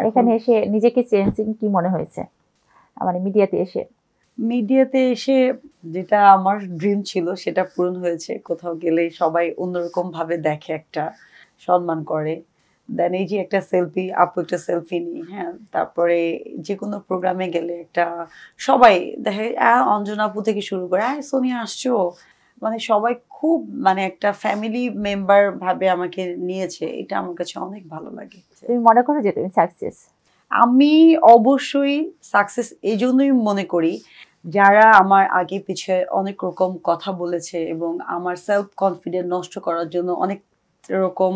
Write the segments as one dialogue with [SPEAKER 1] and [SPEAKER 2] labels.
[SPEAKER 1] এখানে এসে নিজেকে চেঞ্জিং কি মনে হয়েছে, মানে মিডিয়াতে এসে?
[SPEAKER 2] মিডিয়াতে এসে যেটা আমার ড্রিম ছিল সেটা পূরণ হয়েছে। কোথাও গেলে সবাই অন্যরকম ভাবে দেখে, একটা সম্মান করে। দেন এই যে একটা সেলফি, আপু একটা সেলফি নিই, হ্যাঁ, তারপরে যে কোনো প্রোগ্রামে গেলে একটা সবাই দেখে, অঞ্জনা আপু থেকে শুরু করে সোনিয়া আসছো, মানে সবাই খুব মানে একটা ফ্যামিলি মেম্বার ভাবে আমাকে নিয়েছে। এটা আমার কাছে অনেক ভালো লাগে।
[SPEAKER 1] তুমি মনে করো যে তুমি সাকসেস?
[SPEAKER 2] আমি অবশ্যই সাকসেস এই জন্যই মনে করি, যারা আমার আগে পিছে অনেক রকম কথা বলেছে এবং আমার সেলফ কনফিডেন্স নষ্ট করার জন্য অনেক রকম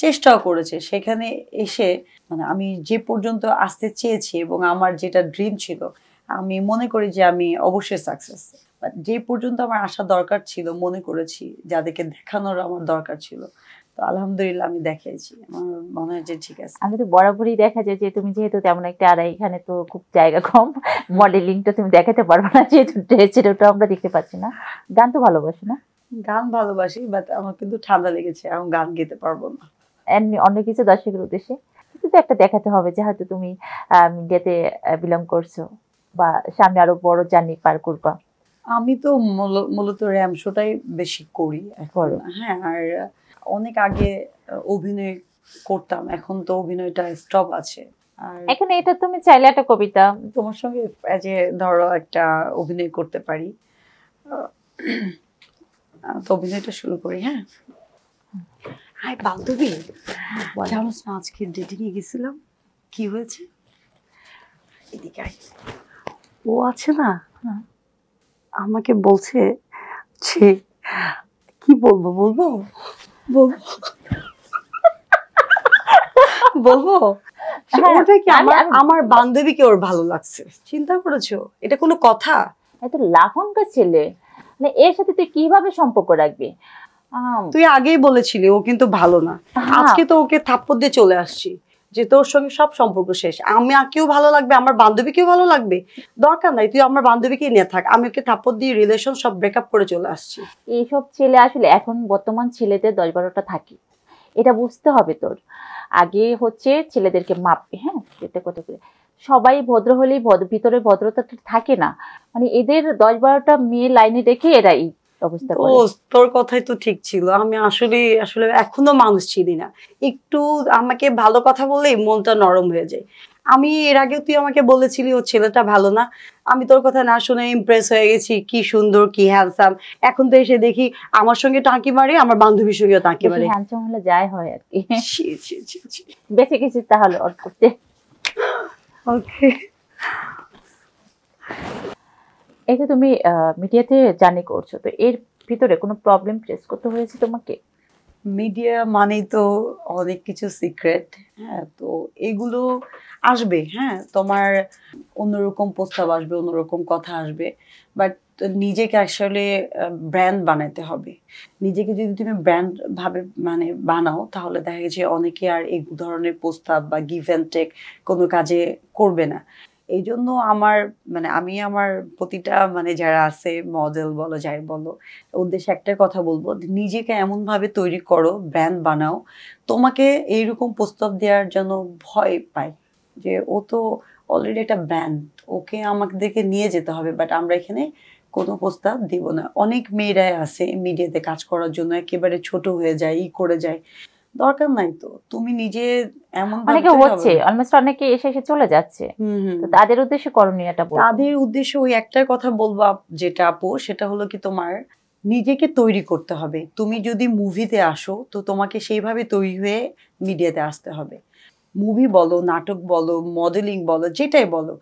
[SPEAKER 2] চেষ্টাও করেছে, সেখানে এসে মানে আমি যে পর্যন্ত আসতে চেয়েছি এবং আমার যেটা ড্রিম ছিল, আমি মনে করি যে আমি অবশ্যই সাকসেস। যে পর্যন্ত আমার আসা দরকার ছিল, মনে করেছি যাদেরকে দেখানোর আমার দরকার ছিল, তো আলহামদুলিল্লাহ আমি দেখিয়েছি। আমার মনে হয় যে ঠিক আছে।
[SPEAKER 1] আমি তো বরাবরই দেখা যায় যে তুমি যেহেতু তেমন একটা, আর এখানে তো খুব জায়গা কম, মডেলিংটা তুমি দেখাতে পারবে না যেহেতু ড্রেস, সেটা আমরা দেখতে পাচ্ছি না। গান তো ভালোবাসো না?
[SPEAKER 2] গান ভালোবাসি, বাট আমার কিন্তু ঠান্ডা লেগেছে, এখন গান গেতে পারবো না।
[SPEAKER 1] এমনি অন্য কিছু দর্শকের উদ্দেশ্যে কিছু তো একটা দেখাতে হবে যে হয়তো তুমি মিডিয়াতে বিলং করছো, বা সামনে আরো বড় জার্নি পার করবা।
[SPEAKER 2] আমি তো মূলত র্যাম শোটাই বেশি করি এখন, হ্যাঁ। আর অনেক আগে অভিনয় করতাম, এখন তো অভিনয়টা স্টপ আছে। আর
[SPEAKER 1] এখন এটা তুমি চাইলে একটা কবিতা
[SPEAKER 2] তোমার সঙ্গে যে ধরো একটা অভিনয় করতে পারি, তো অভিনয়টা শুরু করি। হ্যাঁ, হাই বান্ধবী, জানো না আজকে ডেটিং এ গেছিলাম, কি হয়েছে? এদিকে ও আছে না, আমাকে বলছে যে কি বলবো বলবো বলবো বলবো ওটা কি আমার বান্ধবীকে ওর ভালো লাগছে। চিন্তা করেছো এটা কোনো কথা?
[SPEAKER 1] এত লাফাঙ্গা ছেলে, মানে এর সাথে তুই কিভাবে সম্পর্ক রাখবি?
[SPEAKER 2] তুই আগেই বলেছিলি ও কিন্তু ভালো না, আজকে তো ওকে থাপ্পড় দিয়ে চলে আসছি যে তোর সঙ্গে সব সম্পর্ক শেষ। আমাকেও ভালো লাগবে, আমার বান্ধবীকেও ভালো লাগবে, দরকার নাই তুই আমার বান্ধবীকে নিয়ে থাক, আমি ওকে থাপ্পড় দিয়ে রিলেশন সব ব্রেকআপ করে চলে আসছি।
[SPEAKER 1] এইসব ছেলে আসলে এখন বর্তমান ছেলেদের 10-12টা থাকে, এটা বুঝতে হবে তোর। আগে হচ্ছে ছেলেদেরকে মাপবে, হ্যাঁ, এটা কত করে সবাই ভদ্র হলেই ভিতরে ভদ্রতা থাকে না, মানে এদের 10-12টা মেয়ে লাইনে রেখে এরা এই অবস্থা করে।
[SPEAKER 2] তোর কথাই তো ঠিক ছিল, আমি আসলে আসলে এখনো মানুষ চিনি না, একটু আমাকে ভালো কথা বললেই মনটা নরম হয়ে যায়। আমি এর আগেও তুই আমাকে বলেছিলি ও ছেলেটা ভালো না, আমি তোর কথা না শুনে ইমপ্রেস হয়ে গেছি, কি সুন্দর কি হ্যান্ডসাম। এখন তো এসে দেখি আমার সঙ্গে টাঁকি মারে, আমার বান্ধবীর সঙ্গেও টাঁকি মারে।
[SPEAKER 1] হ্যান্ডসাম হলে যাই হয় আর কি, বেঁচে গেছি তাহলে অর্থ করতে।
[SPEAKER 2] ওকে,
[SPEAKER 1] এই যে তুমি মিডিয়াতে জার্নি করছো, তো এর ভিতরে কোনো প্রবলেম ফেস করতে হয়েছে তোমাকে?
[SPEAKER 2] মিডিয়া মানেই তো অনেক কিছু সিক্রেট, হ্যাঁ, তো এগুলো আসবে, হ্যাঁ, তোমার অন্যরকম প্রস্তাব আসবে, অন্যরকম কথা আসবে, বাট নিজেকে আসলে ব্র্যান্ড বানাতে হবে। নিজেকে যদি তুমি ব্র্যান্ড ভাবে মানে বানাও, তাহলে দেখা গেছে অনেকে আর এই ধরনের প্রস্তাব বা গিভ অ্যান্ড টেক কোনো কাজে করবে না। এই জন্য আমার মানে আমি আমার প্রতিটা মানে যারা আছে মডেল বলো যাই বলো, উদ্দেশ্যে একটা কথা বলবো, নিজেকে এমন ভাবে তৈরি করো, ব্র্যান্ড বানাও, তোমাকে এইরকম প্রস্তাব দেওয়ার জন্য ভয় পায় যে ও তো অলরেডি একটা ব্র্যান্ড, ওকে আমাদেরকে নিয়ে যেতে হবে, বাট আমরা এখানে কোনো প্রস্তাব দিব না। অনেক মেয়েরাই আছে মিডিয়াতে কাজ করার জন্য একেবারে ছোট হয়ে যায়, করে যায়, দরকার নাই তো। তুমি নিজে এমন
[SPEAKER 1] অনেকে হচ্ছে, অলমোস্ট অনেকে এসে এসে চলে যাচ্ছে, তো তাদের উদ্দেশ্যে করণীয়টা বলবো।
[SPEAKER 2] তাদের উদ্দেশ্যে ওই একটাই কথা বলবো যেটা আপু, সেটা হলো কি তোমার নিজেকে তৈরি করতে হবে। তুমি যদি মুভিতে আসো তো তোমাকে সেইভাবে তৈরি হয়ে মিডিয়াতে আসতে হবে। মুভি বলো, নাটক বলো, মডেলিং বলো, যেটাই বলো,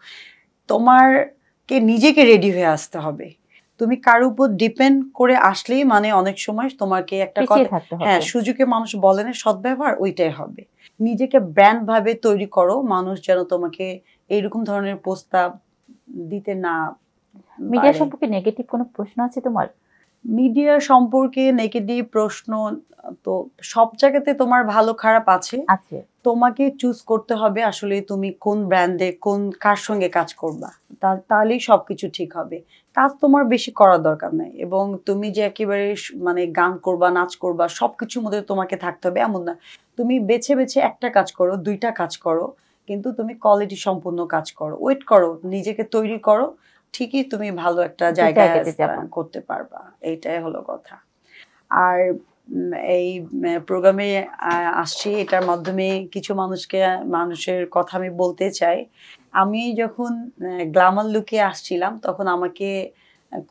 [SPEAKER 2] তোমারকে নিজেকে রেডি হয়ে আসতে হবে। তুমি কার উপর ডিপেন্ড করে আসলেই মানে অনেক সময় তোমাকে একটা কথা, হ্যাঁ, সুযোগে মানুষ বলে না সদ্ব্যবহার, ওইটাই হবে। নিজেকে ব্র্যান্ড ভাবে তৈরি করো, মানুষ যেন তোমাকে এইরকম ধরনের প্রস্তাব দিতে না।
[SPEAKER 1] মিডিয়া সম্পর্কে নেগেটিভ কোনো প্রশ্ন আছে তোমার?
[SPEAKER 2] মিডিয়া সম্পর্কে নেগেটিভ প্রশ্ন তো সব জায়গাতে তোমার ভালো খারাপ আছে, তোমাকে চুজ করতে হবে আসলে তুমি কোন ব্র্যান্ডে কার সঙ্গে কাজ করবা, তাহলেই সবকিছু ঠিক হবে। কাজ তোমার বেশি করার দরকার নাই, এবং তুমি যে একেবারে মানে গান করবা, নাচ করবা, সবকিছুর মধ্যে তোমাকে থাকতে হবে এমন না। তুমি বেছে বেছে একটা কাজ করো, দুইটা কাজ করো, কিন্তু তুমি কোয়ালিটি সম্পূর্ণ কাজ করো, ওয়েট করো, নিজেকে তৈরি করো, ঠিকই তুমি ভালো একটা জায়গায় করতে পারবা। এইটাই হলো কথা। আর এই প্রোগ্রামে আসছি, এটার মাধ্যমে কিছু মানুষের কথা আমি বলতে চাই। আমি যখন গ্ল্যামার লুকে আসছিলাম তখন আমাকে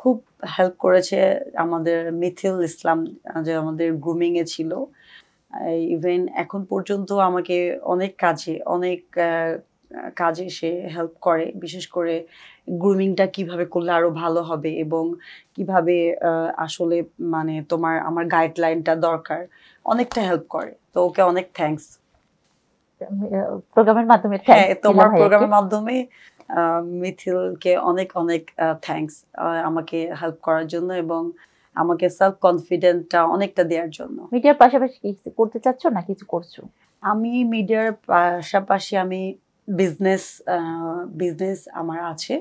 [SPEAKER 2] খুব হেল্প করেছে আমাদের মিথিল ইসলাম, যে আমাদের গ্রুমিং এ ছিল। ইভেন এখন পর্যন্ত আমাকে অনেক কাজে সে হেল্প করে, বিশেষ করে গ্রুমিংটা কিভাবে করলে আরো ভালো হবে এবং কিভাবে আসলে মানে আমার গাইডলাইনটা দরকার, অনেকটা হেল্প করে। তো ওকে অনেক থ্যাঙ্কস
[SPEAKER 1] প্রোগ্রামের মাধ্যমে।
[SPEAKER 2] হ্যাঁ, তোমার প্রোগ্রামের মাধ্যমে মিথিলকে অনেক অনেক থ্যাঙ্কস আমাকে হেল্প করার জন্য এবং আমাকে সেলফ কনফিডেন্টটা অনেকটা দেওয়ার জন্য।
[SPEAKER 1] মিডিয়ার পাশাপাশি কিছু করতে চাচ্ছ না কিছু করছো?
[SPEAKER 2] আমি মিডিয়ার পাশাপাশি আমি বিজনেস আমার আছে,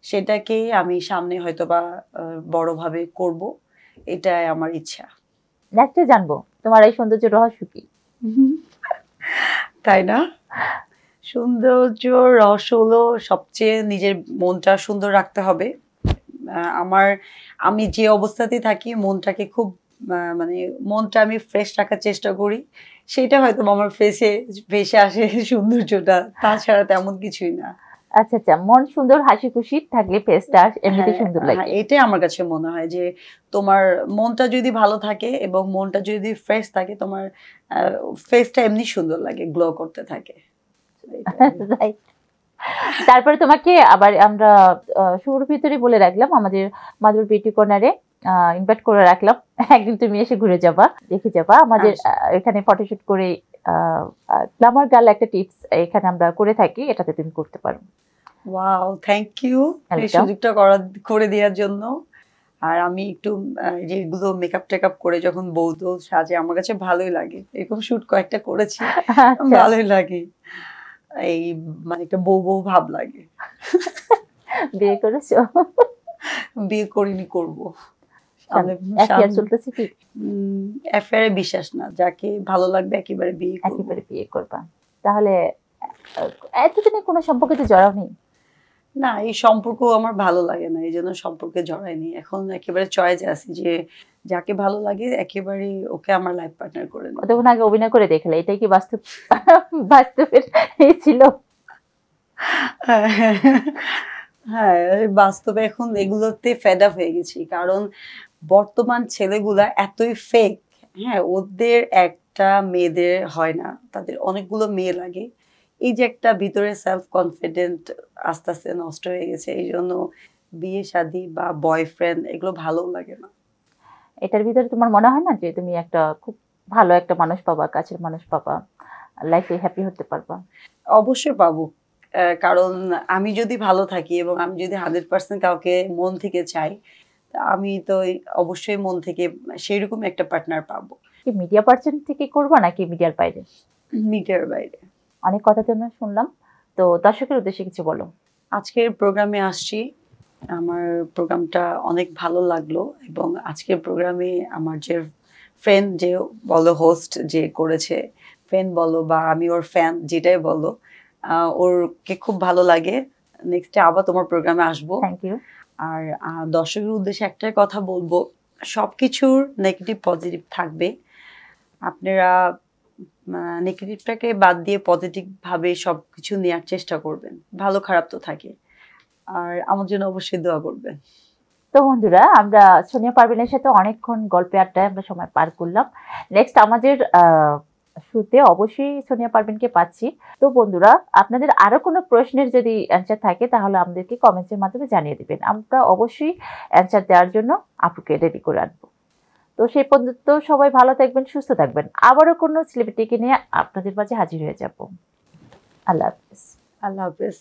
[SPEAKER 2] সেটাকেই আমি সামনে হয়তোবা বড়ভাবে করব, এটাই আমার ইচ্ছা।
[SPEAKER 1] দেখতে জানবো তোমার এই সৌন্দর্য রহস্য কি।
[SPEAKER 2] তাই না? সৌন্দর্য রহস্য হলো সবচেয়ে নিজের মনটা সুন্দর রাখতে হবে। আমি যে অবস্থাতেই থাকি মনটাকে খুব মানে মনটা আমি ফ্রেশ রাখার চেষ্টা করি, সেটা হয়তো আমার ফেসে আসে সৌন্দর্যটা, তাছাড়া তেমন কিছুই না।
[SPEAKER 1] আচ্ছা আচ্ছা, মন সুন্দর হাসি খুশি থাকলে ফেসটা এমনিতে সুন্দর লাগে।
[SPEAKER 2] এটাই আমার কাছে মনে হয় যে তোমার মনটা যদি ভালো থাকে এবং মনটা যদি ফ্রেশ থাকে, তোমার ফেসটা এমনি সুন্দর লাগে, গ্লো করতে থাকে।
[SPEAKER 1] তারপরে তোমাকে আবার আমরা শুরুর ভিতরে বলে রাখলাম আমাদের মাধুর বিউটি কর্নারে ইনভাইট করে রাখলাম, একদিন তুমি এসে ঘুরে যাবা, দেখে যাবা আমাদের এখানে ফটোশুট করে। গ্ল্যামার গার্ল একটা টিপস এখানে আমরা করে থাকি, এটাতে তুমি করতে পারো।
[SPEAKER 2] ওয়াও, থ্যাংক ইউ এই সুযোগটা করে দেওয়ার জন্য। আর আমি একটু যেগুলো মেকআপ টেকআপ করে যখন বৌদ্ধ সাজে, আমার কাছে ভালোই লাগে, এরকম শুট কয়েকটা করেছি, ভালোই লাগে, এই মানে একটা বউ বউ ভাব লাগে।
[SPEAKER 1] বিয়ে করেছো?
[SPEAKER 2] বিয়ে করিনি, করবো।
[SPEAKER 1] চলতেছে কি?
[SPEAKER 2] অ্যাফেয়ারে বিশ্বাস না, যাকে ভালো লাগবে একেবারে বিয়ে
[SPEAKER 1] করবা। তাহলে এতদিনে কোনো সম্পর্কে তো জড়াও নেই?
[SPEAKER 2] না, এই সম্পর্ক আমার ভালো লাগে না, এই জন্য সম্পর্কে জড়াইনি। এখন একেবারে চয়েসে আছি যে যাকে ভালো লাগে একেবারে ওকে আমার লাইফ পার্টনার করে নেব।
[SPEAKER 1] কতক্ষণ আগে অভিনয় করে দেখলে, এটাই কি বাস্তবের এই ছিল?
[SPEAKER 2] হ্যাঁ, বাস্তবে এখন এগুলোতে ফেড আপ হয়ে গেছি, কারণ বর্তমান ছেলেগুলা এতই ফেক। হ্যাঁ, ওদের একটা মেয়েদের হয় না, তাদের অনেকগুলো মেয়ে লাগে। এই যে একটা ভিতরে সেলফ কনফিডেন্ট আস্তে আস্তে নষ্ট হয়ে গেছে, এই জন্য বিয়ে শাদী বা বয়ফ্রেন্ড এগুলো ভালো লাগে না।
[SPEAKER 1] এটার ভিতরে তোমার মনে হয় না যে তুমি একটা খুব ভালো একটা মানুষ পাবা, কাছের মানুষ পাবা, লাইফে হ্যাপি হতে পারবা?
[SPEAKER 2] অবশ্যই পাবো, কারণ আমি যদি ভালো থাকি এবং আমি যদি 100% কাউকে মন থেকে চাই, আমি তো অবশ্যই মন থেকে সেইরকম একটা পার্টনার পাবো।
[SPEAKER 1] কি মিডিয়া পার্সন থেকে করবা নাকি মিডিয়ার বাইরে?
[SPEAKER 2] মিডিয়ার বাইরে।
[SPEAKER 1] অনেক কথা তো আমরা শুনলাম, তো দর্শকের উদ্দেশ্যে কিছু বলো।
[SPEAKER 2] আজকের প্রোগ্রামে আসছি, আমার প্রোগ্রামটা অনেক ভালো লাগলো, এবং আজকের প্রোগ্রামে আমার যে ফ্রেন্ড, যে বলো হোস্ট যে করেছে, ফ্রেন্ড বলো বা আমি ওর ফ্যান, যেটাই বলো, ওরকে খুব ভালো লাগে। নেক্সটে আবার তোমার প্রোগ্রামে আসবো।
[SPEAKER 1] Thank you.
[SPEAKER 2] আর দর্শকের উদ্দেশ্যে একটাই কথা বলবো, সবকিছুর নেগেটিভ পজিটিভ থাকবে, আপনারা নেগেটিভটাকে বাদ দিয়ে পজিটিভ ভাবে সবকিছু নেওয়ার চেষ্টা করবেন, ভালো খারাপ তো থাকে। আর আমার জন্য অবশ্যই দোয়া করবেন।
[SPEAKER 1] তো বন্ধুরা, আমরা সোনিয়া পারভীনের সাথে অনেকক্ষণ গল্পে আড্ডায় আমরা সময় পার করলাম। নেক্সট আমাদের শুতে অবশ্যই সোনিয়া পারভীনকে পাচ্ছি। তো বন্ধুরা, আপনাদের আরো কোনো প্রশ্নের যদি অ্যান্সার থাকে তাহলে আমাদেরকে কমেন্টের মাধ্যমে জানিয়ে দিবেন, আমরা অবশ্যই অ্যান্সার দেওয়ার জন্য আপুকে রেডি করে আনবো। তো সেই পর্যন্ত সবাই ভালো থাকবেন, সুস্থ থাকবেন, আবারও কোনো সেলিব্রিটিকে নিয়ে আপনাদের মাঝে হাজির হয়ে যাব। আল্লাহ হাফেজ।
[SPEAKER 2] আল্লাহ হাফেজ।